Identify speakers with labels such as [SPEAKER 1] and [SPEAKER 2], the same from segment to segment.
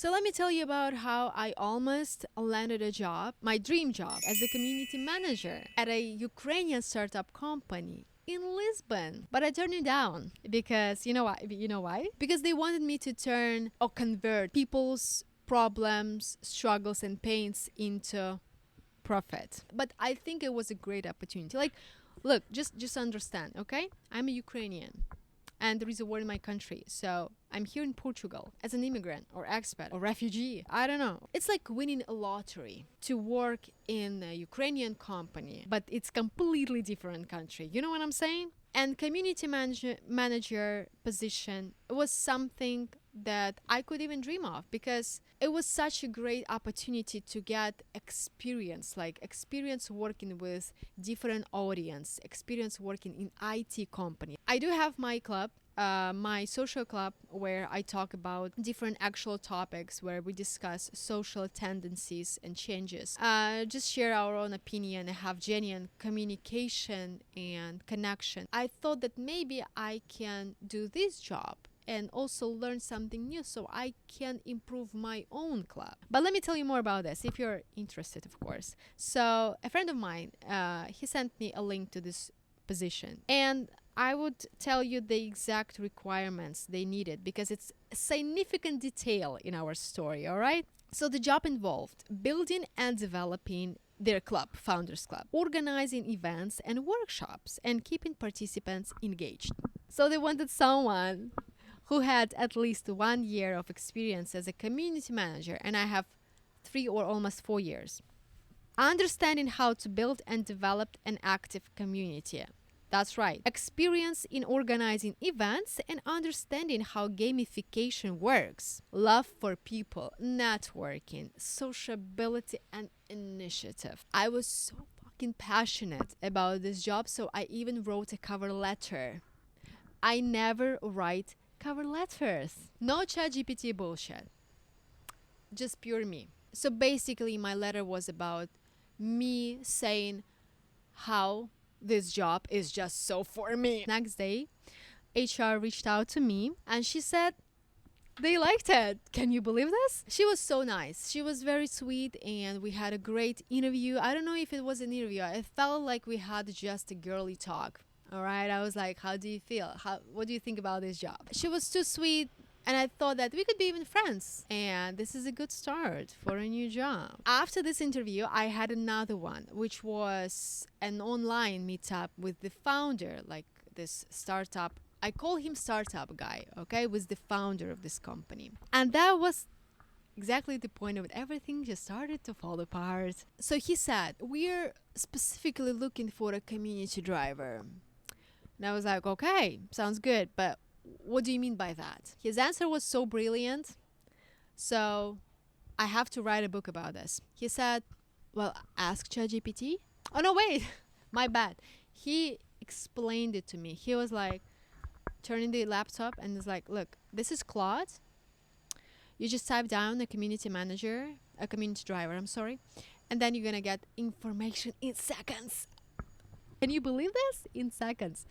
[SPEAKER 1] So let me tell you about how I almost landed a job, my dream job, as a community manager at a Ukrainian startup company in Lisbon. But I turned it down because you know why? Because they wanted me to turn or convert people's problems, struggles, and pains into profit. But I think it was a great opportunity. Like, look, just understand, okay? I'm a Ukrainian and there is a war in my country. So I'm here in Portugal as an immigrant or expat or refugee. I don't know. It's like winning a lottery to work in a Ukrainian company, but it's completely different country. You know what I'm saying? And community manager position was something that I could even dream of because it was such a great opportunity to get experience, like experience working with different audience, experience working in IT company. I do have my club, my social club, where I talk about different actual topics, where we discuss social tendencies and changes. Just share our own opinion and have genuine communication and connection. I thought that maybe I can do this job and also learn something new so I can improve my own club. But let me tell you more about this if you're interested, of course. So a friend of mine, he sent me a link to this position, and I would tell you the exact requirements they needed because it's a significant detail in our story, all right? So the job involved building and developing their club, Founders Club, organizing events and workshops, and keeping participants engaged. So they wanted someone who had at least 1 year of experience as a community manager, and I have 3 or almost 4 years. Understanding how to build and develop an active community. That's right. Experience in organizing events and understanding how gamification works. Love for people, networking, sociability, and initiative. I was so fucking passionate about this job, so I even wrote a cover letter. I never write cover letters. No ChatGPT bullshit. Just pure me. So basically, my letter was about me saying how this job is just so for me. Next day, HR reached out to me and she said they liked it. Can you believe this? She was so nice. She was very sweet and we had a great interview. I don't know if it was an interview. I felt like we had just a girly talk. All right. I was like, how do you feel? What do you think about this job? She was too sweet. And I thought that we could be even friends. And this is a good start for a new job. After this interview, I had another one, which was an online meetup with the founder, like this startup. I call him startup guy, okay, was the founder of this company. And that was exactly the point of it. Everything just started to fall apart. So he said, we're specifically looking for a community driver. And I was like, okay, sounds good. But what do you mean by that? His answer was so brilliant. So I have to write a book about this. He said, well, ask ChatGPT. Oh, no, wait. My bad. He explained it to me. He was like, turning the laptop and was like, look, this is Claude. You just type down a community driver, and then you're going to get information in seconds. Can you believe this? In seconds.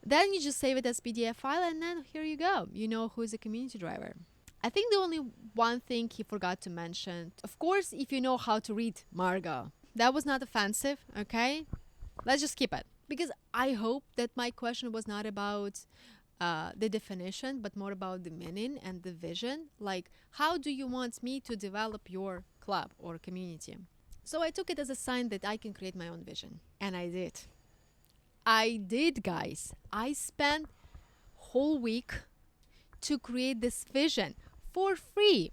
[SPEAKER 1] Then you just save it as PDF file and then here you go. You know who is a community driver. I think the only one thing he forgot to mention, of course, if you know how to read Margot. That was not offensive, okay? Let's just skip it. Because I hope that my question was not about the definition, but more about the meaning and the vision. Like, how do you want me to develop your club or community? So I took it as a sign that I can create my own vision. And I did. I did, guys. I spent whole week to create this vision for free.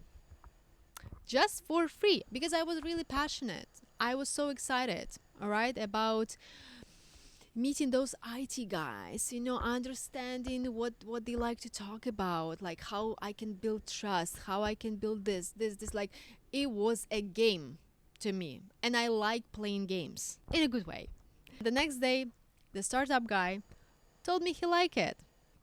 [SPEAKER 1] Just for free. Because I was really passionate. I was so excited, all right, about meeting those IT guys, understanding what they like to talk about, like how I can build trust, how I can build this, like it was a game to me. And I like playing games in a good way. The next day, the startup guy told me he liked it.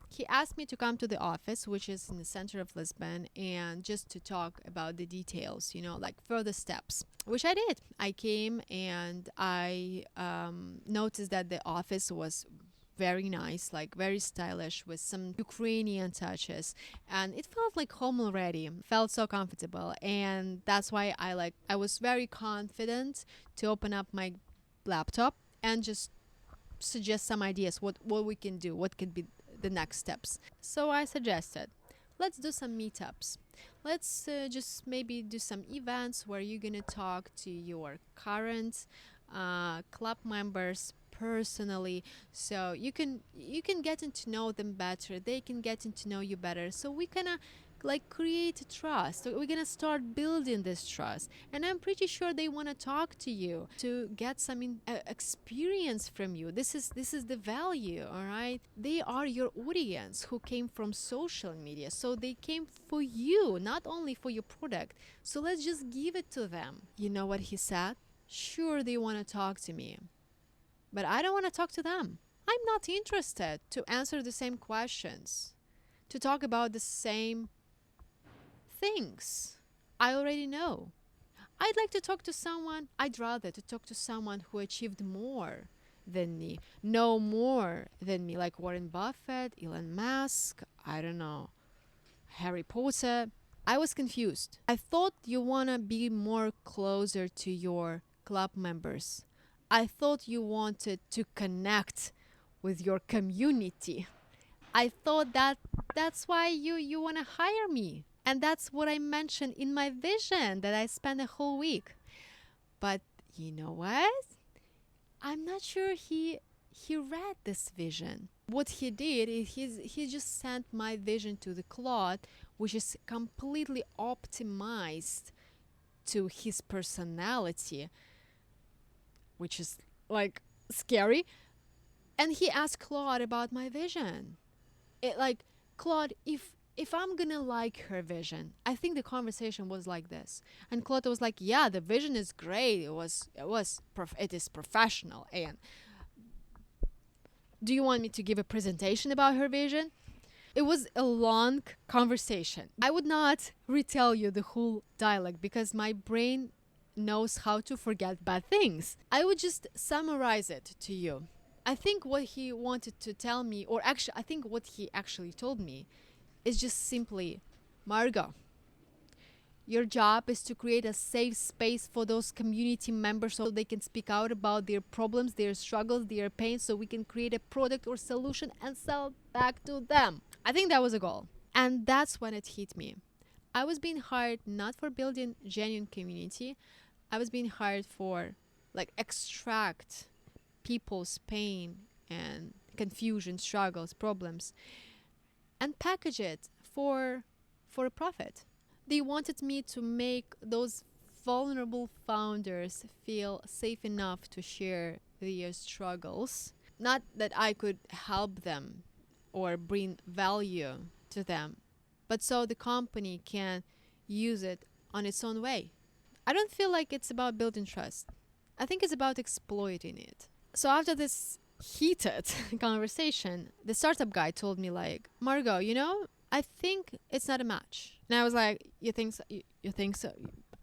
[SPEAKER 1] He asked me to come to the office, which is in the center of Lisbon, and just to talk about the details, like further steps, which I did. I came and I noticed that the office was very nice, like very stylish with some Ukrainian touches. And it felt like home already. Felt so comfortable. And that's why I was very confident to open up my laptop and just suggest some ideas what we can do, what could be the next steps. So I suggested, let's do some meetups. Let's just maybe do some events where you're gonna talk to your current club members personally, so you can get to know them better, they can get to know you better, so we gonna like create trust. So we're gonna start building this trust, and I'm pretty sure they want to talk to you to get some experience from you. This is the value. All right, they are your audience who came from social media, so they came for you, not only for your product. So let's just give it to them. You know what he said? Sure, they want to talk to me, but I don't want to talk to them. I'm not interested to answer the same questions, to talk about the same things I already know. I'd rather to talk to someone who achieved more than me, know more than me, like Warren Buffett, Elon Musk, I don't know, Harry Potter. I was confused. I thought you want to be more closer to your club members. I thought you wanted to connect with your community. I thought that's why you want to hire me. And that's what I mentioned in my vision that I spent a whole week. But you know what? I'm not sure he read this vision. What he did is he just sent my vision to the Claude, which is completely optimized to his personality, which is like scary. And he asked Claude about my vision. Claude, if I'm gonna like her vision, I think the conversation was like this, and Claude was like, "Yeah, the vision is great. It is professional. And do you want me to give a presentation about her vision?" It was a long conversation. I would not retell you the whole dialogue because my brain knows how to forget bad things. I would just summarize it to you. I think what he wanted to tell me, or actually, I think what he actually told me, is just simply, Margot, your job is to create a safe space for those community members so they can speak out about their problems, their struggles, their pains, so we can create a product or solution and sell back to them. I think that was a goal. And that's when it hit me. I was being hired not for building genuine community. I was being hired for extract people's pain and confusion, struggles, problems, and package it for a profit. They wanted me to make those vulnerable founders feel safe enough to share their struggles. Not that I could help them or bring value to them, but so the company can use it on its own way. I don't feel like it's about building trust. I think it's about exploiting it. So after this heated conversation, the startup guy told me Margot, I think it's not a match. And I was like, you think so? You think so?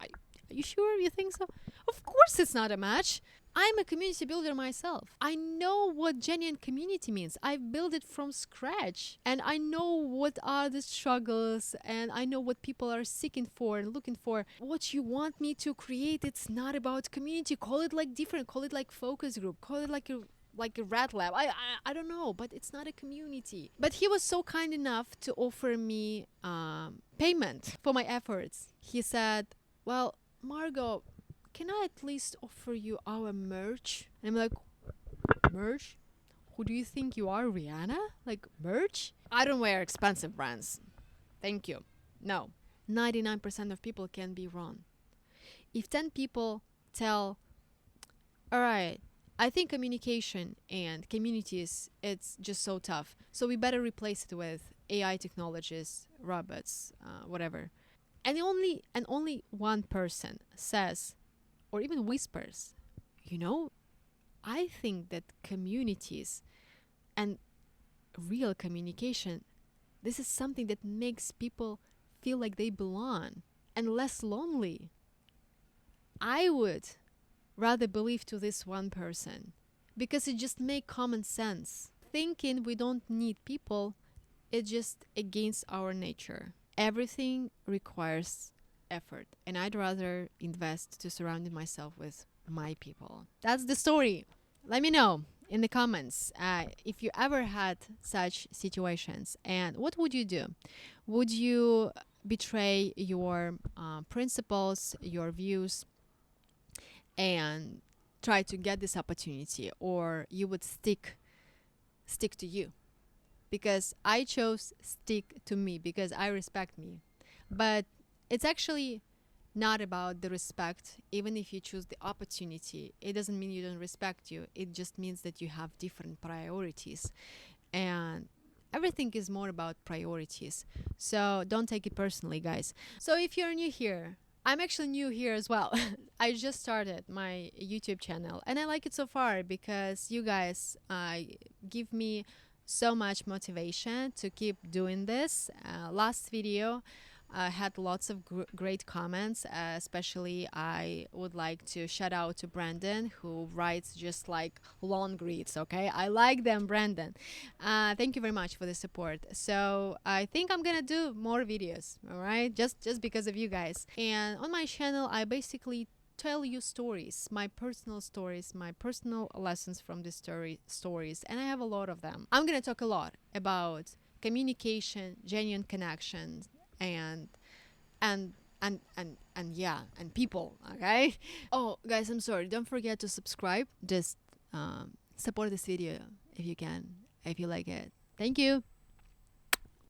[SPEAKER 1] Are you sure you think so? Of course it's not a match. I'm a community builder myself. I know what genuine community means. I've built it from scratch. And I know what are the struggles, and I know what people are seeking for and looking for. What you want me to create, it's not about community. Call it different. Call it focus group. Call it like a rat lab. I don't know, but it's not a community. But he was so kind enough to offer me payment for my efforts. He said, well, Margot, can I at least offer you our merch? And I'm like, merch? Who do you think you are, Rihanna? Merch? I don't wear expensive brands. Thank you. No. 99% of people can be wrong. If 10 people tell, all right, I think communication and communities, it's just so tough, so we better replace it with AI technologies, robots, whatever. And only one person says, or even whispers, I think that communities and real communication, this is something that makes people feel like they belong and less lonely. I would rather believe to this one person because it just makes common sense. thinking we don't need people, it's just against our nature. Everything requires effort, and I'd rather invest to surrounding myself with my people. That's the story. Let me know in the comments if you ever had such situations, and what would you do? Would you betray your principles, your views, and try to get this opportunity, or you would stick to you? Because I chose stick to me because I respect me. But it's actually not about the respect. Even if you choose the opportunity, it doesn't mean you don't respect you. It just means that you have different priorities. And everything is more about priorities. So don't take it personally, guys. So if you're new here, I'm actually new here as well. I just started my YouTube channel and I like it so far because you guys give me so much motivation to keep doing this. Last video had lots of great comments, especially I would like to shout out to Brandon, who writes just like long reads. Okay, I like them, Brandon. Thank you very much for the support. So I think I'm gonna do more videos, all right, just because of you guys. And on my channel I basically tell you stories, my personal stories, my personal lessons from the stories, and I have a lot of them. I'm gonna talk a lot about communication, genuine connections, and yeah, and people. Okay. Oh guys, I'm sorry, don't forget to subscribe. Just support this video if you can, if you like it. Thank you.